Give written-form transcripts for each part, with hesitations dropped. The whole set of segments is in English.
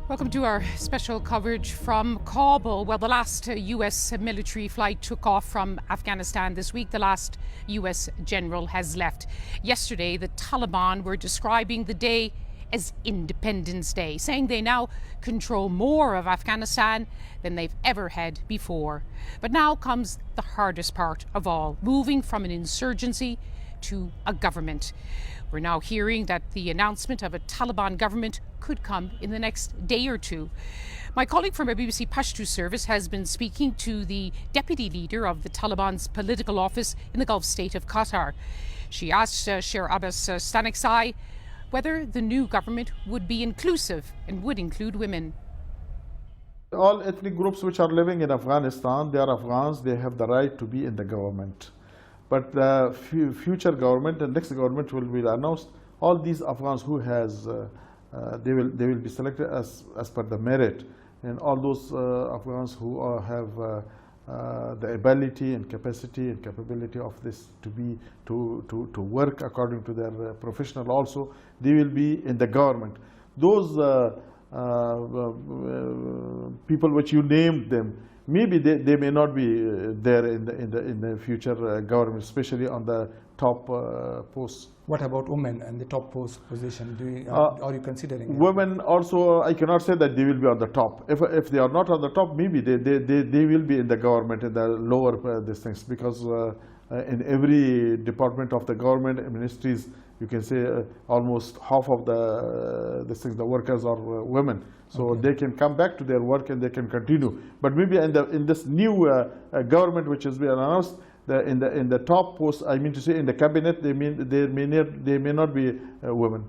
Welcome to our special coverage from Kabul. Well, the last US military flight took off from Afghanistan this week. The last US general has left. Yesterday, the Taliban were describing the day as Independence Day, saying they now control more of Afghanistan than they've ever had before. But now comes the hardest part of all, moving from an insurgency to a government. We're now hearing that the announcement of a Taliban government could come in the next day or two. My colleague from our BBC Pashto service has been speaking to the deputy leader of the Taliban's political office in the Gulf state of Qatar. She asked Sher Abbas Staniksai whether the new government would be inclusive and would include women. All ethnic groups which are living in Afghanistan, they are Afghans, they have the right to be in the government. But the future government, the next government will be announced. All these Afghans who has, they will be selected as per the merit, and all those Afghans who have the ability and capacity and capability of this to work according to their professional also, they will be in the government. Those people which you named them, maybe they may not be there in the future government, especially on the top posts. What about women and the top post position? Are you considering it? Women also, I cannot say that they will be on the top. If they are not on the top, maybe they will be in the government, in the lower these things, because in every department of the government ministries, you can say almost half of the workers are women. So okay, they can come back to their work and they can continue. But maybe in this new government which has been announced, in the top post, I mean to say in the cabinet, they may not be women.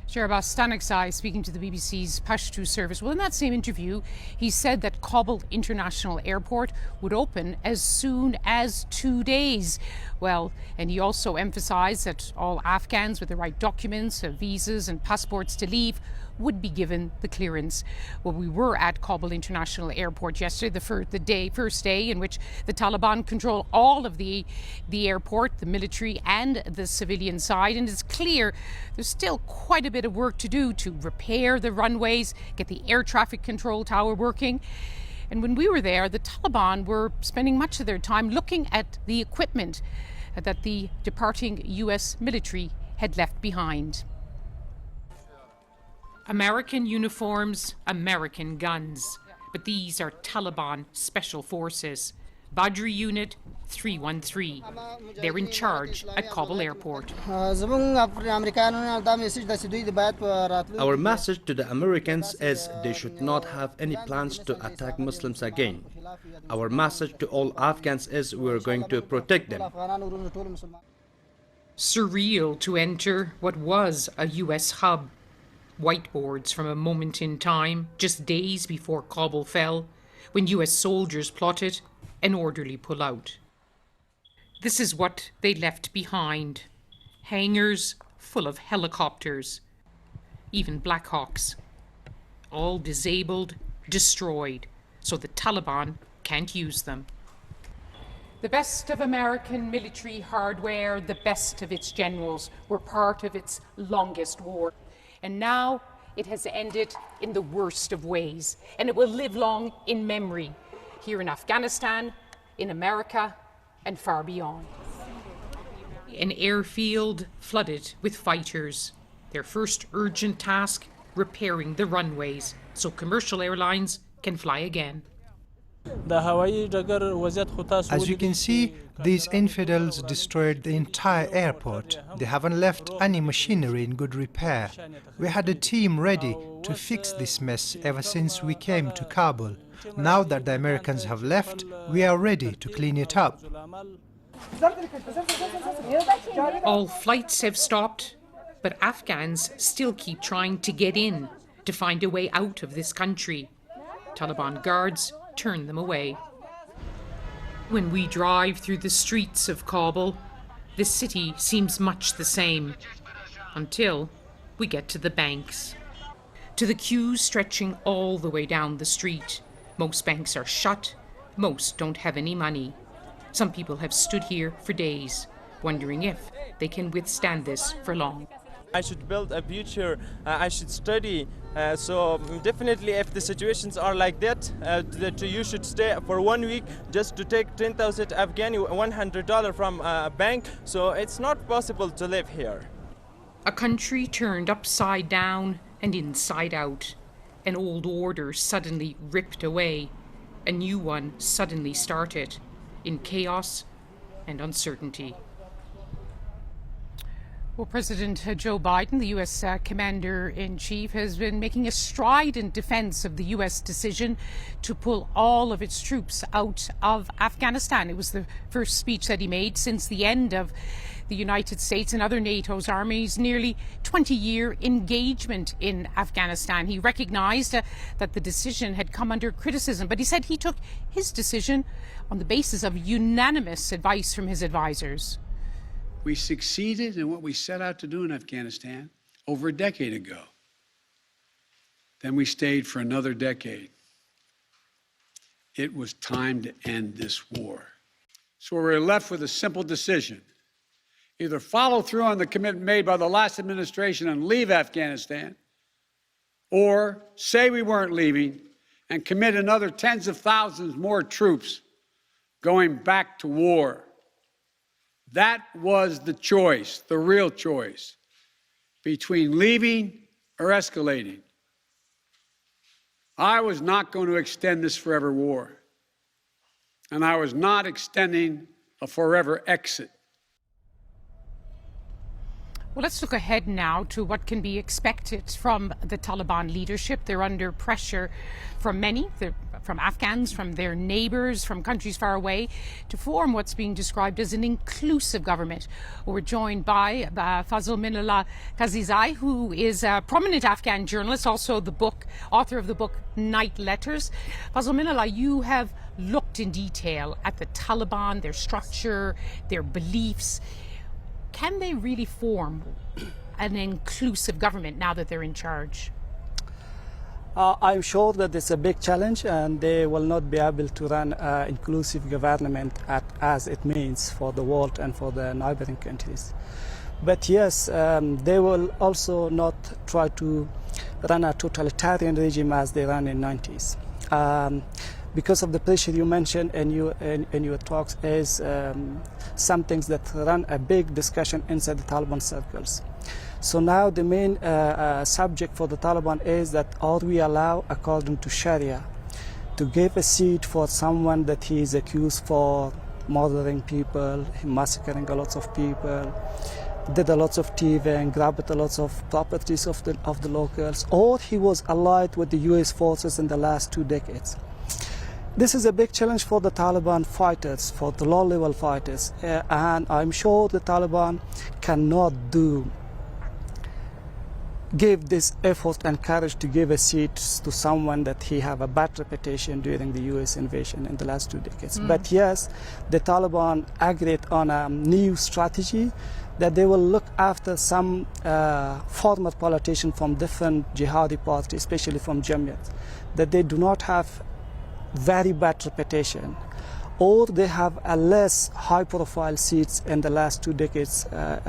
Sher Abbas Staniksai speaking to the BBC's Pashto service. Well, in that same interview, he said that Kabul International Airport would open as soon as 2 days. Well, and he also emphasised that all Afghans with the right documents, visas and passports to leave would be given the clearance. Well, we were at Kabul International Airport yesterday, the first day in which the Taliban control all of the airport, the military and the civilian side. And it's clear there's still quite a bit of work to do to repair the runways, get the air traffic control tower working. And when we were there, the Taliban were spending much of their time looking at the equipment that the departing US military had left behind. American uniforms, American guns. But these are Taliban Special Forces. Badri Unit 313. They're in charge at Kabul Airport. Our message to the Americans is they should not have any plans to attack Muslims again. Our message to all Afghans is we're going to protect them. Surreal to enter what was a US hub. Whiteboards from a moment in time, just days before Kabul fell, when US soldiers plotted an orderly pullout. This is what they left behind. Hangars full of helicopters, even Black Hawks. All disabled, destroyed, so the Taliban can't use them. The best of American military hardware, the best of its generals, were part of its longest war. And now it has ended in the worst of ways, and it will live long in memory, here in Afghanistan, in America, and far beyond. An airfield flooded with fighters. Their first urgent task, repairing the runways so commercial airlines can fly again. As you can see, these infidels destroyed the entire airport. They haven't left any machinery in good repair. We had a team ready to fix this mess ever since we came to Kabul. Now that the Americans have left, we are ready to clean it up. All flights have stopped, but Afghans still keep trying to get in, to find a way out of this country. Taliban guards turn them away. When we drive through the streets of Kabul, the city seems much the same, until we get to the banks. To the queues stretching all the way down the street. Most banks are shut, most don't have any money. Some people have stood here for days, wondering if they can withstand this for long. I should build a future, I should study. So definitely if the situations are like that, that you should stay for 1 week just to take 10,000 Afghani, $100 from a bank. So it's not possible to live here. A country turned upside down and inside out. An old order suddenly ripped away. A new one suddenly started in chaos and uncertainty. Well, President Joe Biden, the U.S. Commander-in-Chief, has been making a strident defense of the U.S. decision to pull all of its troops out of Afghanistan. It was the first speech that he made since the end of the United States and other NATO's armies' nearly 20-year engagement in Afghanistan. He recognized that the decision had come under criticism, but he said he took his decision on the basis of unanimous advice from his advisors. We succeeded in what we set out to do in Afghanistan over a decade ago. Then we stayed for another decade. It was time to end this war. So we were left with a simple decision. Either follow through on the commitment made by the last administration and leave Afghanistan, or say we weren't leaving and commit another tens of thousands more troops going back to war. That was the choice, the real choice, between leaving or escalating. I was not going to extend this forever war, and I was not extending a forever exit. Well, let's look ahead now to what can be expected from the Taliban leadership. They're under pressure from many, from Afghans, from their neighbours, from countries far away, to form what's being described as an inclusive government. We're joined by Fazl Minallah Kazizai, who is a prominent Afghan journalist, also the author of the book Night Letters. Fazl Minallah, you have looked in detail at the Taliban, their structure, their beliefs. Can they really form an inclusive government now that they're in charge? I'm sure that it's a big challenge, and they will not be able to run an inclusive government as it means for the world and for the neighboring countries. But yes, they will also not try to run a totalitarian regime as they ran in the 90s. Because of the pressure you mentioned in your talks is some things that run a big discussion inside the Taliban circles. So now the main subject for the Taliban is that are we allowed, according to Sharia, to give a seat for someone that he is accused for murdering people, massacring a lot of people, did a lot of thieving, grabbed a lot of properties of the locals, or he was allied with the US forces in the last 2 decades. This is a big challenge for the Taliban fighters, for the low-level fighters, and I'm sure the Taliban cannot give this effort and courage to give a seat to someone that he have a bad reputation during the US invasion in the last 2 decades. But yes, the Taliban agreed on a new strategy that they will look after some former politicians from different jihadi parties, especially from Jamiat, that they do not have very bad reputation, or they have a less high-profile seats in the last 2 decades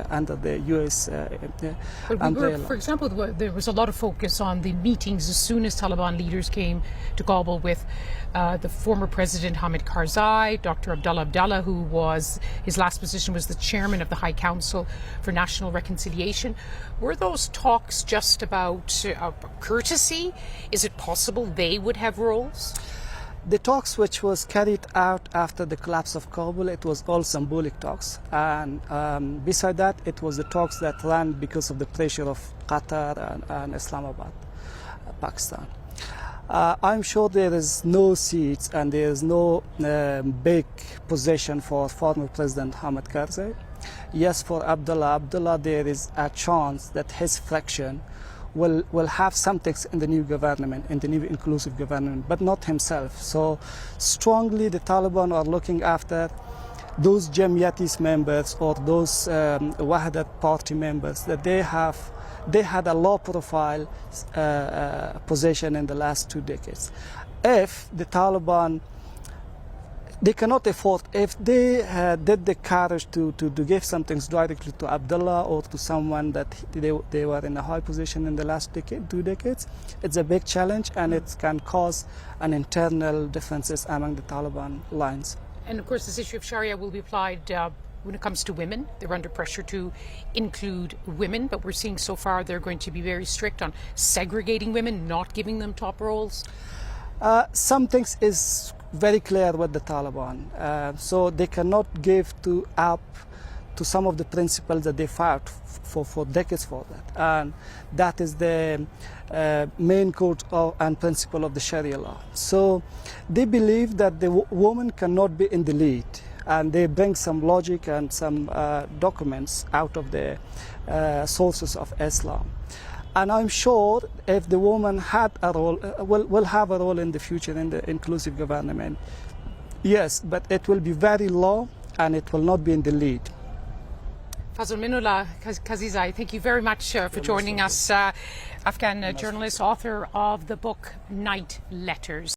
under the U.S. umbrella. For example, there was a lot of focus on the meetings as soon as Taliban leaders came to Kabul with the former President Hamid Karzai, Dr. Abdullah, who was, his last position was the chairman of the High Council for National Reconciliation. Were those talks just about courtesy? Is it possible they would have roles? The talks which was carried out after the collapse of Kabul, it was all symbolic talks. And beside that, it was the talks that ran because of the pressure of Qatar and Islamabad, Pakistan. I'm sure there is no seats and there is no big position for former President Hamid Karzai. Yes, for Abdullah, there is a chance that his faction will have some things in the new government, in the new inclusive government, but not himself. So strongly the Taliban are looking after those Jamiatis members or those Wahdat party members that they had a low profile position in the last 2 decades. If the Taliban they cannot afford, if they did the courage to give something directly to Abdullah or to someone that they were in a high position in the last decade, 2 decades, it's a big challenge, and it can cause an internal differences among the Taliban lines. And of course, this issue of Sharia will be applied when it comes to women. They're under pressure to include women, but we're seeing so far they're going to be very strict on segregating women, not giving them top roles. Some things is very clear with the Taliban, so they cannot give up to some of the principles that they fought for decades for that, and that is the main code and principle of the Sharia law. So they believe that the woman cannot be in the lead, and they bring some logic and some documents out of the sources of Islam. And I'm sure if the woman had a role, will have a role in the future in the inclusive government, yes, but it will be very low and it will not be in the lead. Fazl Minullah Kazizai, thank you very much for joining us, Afghan journalist, author of the book Night Letters.